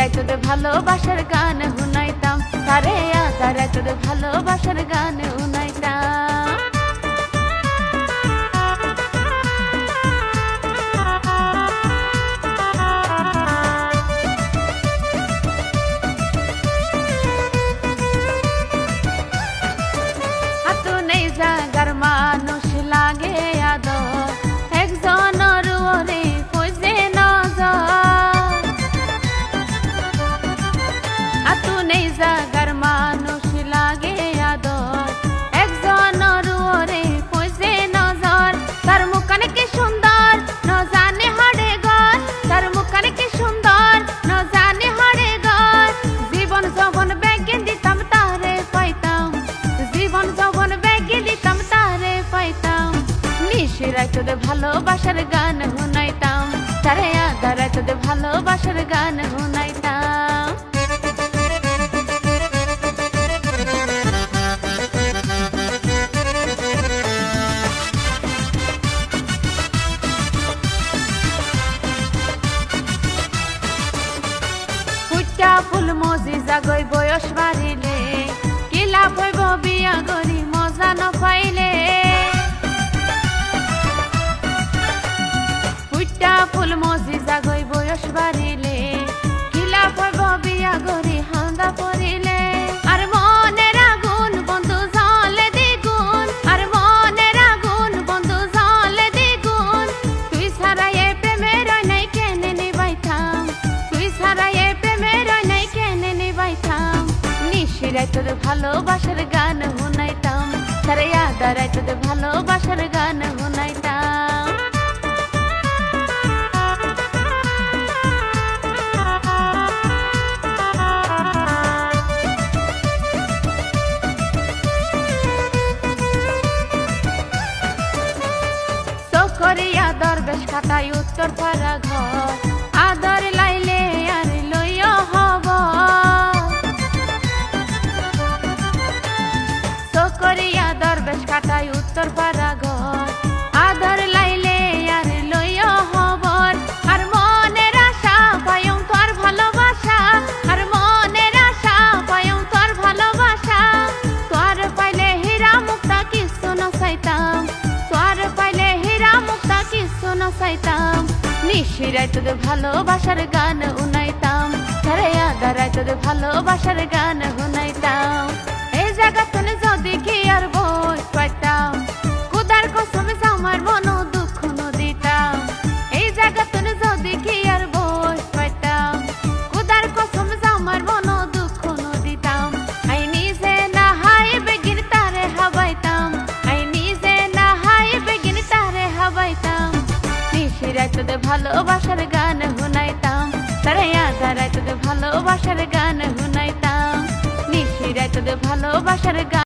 নিশিরায় তোদের ভালোবাসার গান শুনাইতাম, তারে আধারে তোদের ভালোবাসার গান শুনাইতাম। জাগার মানুষ লাগে আদর, একজনের ওরে কইছে নজর। আতুন এই জাগার মানুষ লাগে আদর, একজনের ওরে কইছে নজর। তার মুখখানে কি সুন্দর ন জানে হাড়ে ঘর, তার মুখখানে কি সুন্দর ন জানে হাড়ে ঘর। জীবন যৌবন ব্যাগে দিতাম তারে পাইতাম, জীবন যৌবন ব্যাগে দিতাম তারে পাইতাম। নিশিরায় তোদের ভালোবাসার গান শুনাইতাম, তারে আধারে তোদের ভালোবাসার গান শুনাইতাম। ফুটা ফুল মজি জাগই বয়স বাড়িলে, কি লাভ হইব বিয়া গরি মজা ন পাইলে। ফুটা ফুল মজি জাগই বয়স বাড়িলে, কি লাভ হইব বিয়া গরি হান্দা পড়িলে। আর মনের আগুন বন্ধু জ্বলে দ্বিগুণ, আর মনের আগুন বন্ধু জ্বলে দ্বিগুণ। তুই ছাড়া এ প্রেমের নাই কেনে নিবাইতাম, তুই ছাড়া এ প্রেমের নাই কেনে নিবাইতাম। নিশিরায় তোদের ভালোবাসার গান শুনাইতাম, তারে আধারে তোদের ভালোবাসার গান শুনাইতাম। করিয়া দরবেশ খাটাই উত্তর পাড়া ঘর, আদর লাইলে আর লইয়া হব। করিয়া দরবেশ খাটাই উত্তর পাড়া ঘর, আদর লাইলে আর লইয়া হবর। আর মনের আশা পায়ং তোর ভালোবাসা, আর মনের আশা পায়ং তোর ভালোবাসা। তোর পাইলে হীরা মুক্তা কিছু না চাইতাম, তোর পাইলে হীরা মুক্তা কিছু না চাইতাম। নিশিরায় তোদের ভালোবাসার গান শুনাইতাম, তারে আধারে তোদের ভালোবাসার গান শুনাইতাম। এই জায়গা তুলে যদি কি আর বই পাইতাম, খুদার কসম আমার মন দুঃখ দিতাম। এই জায়গা তুলে যদি কি আর বই পাইতাম, খুদার কসম আমার মন দুঃখ দিতাম। আই নিজে না হাই বেগিন তারে হাবাইতাম, আই নিজে না হাই বেগিন তারে হাবাইতাম। নিশিরায় তোদের ভালোবাসার গান শুনাইতাম, তারে আধারে তোদের ভালোবাসার গান শুনাইতাম। নিশিরায় তোদের ভালোবাসার গান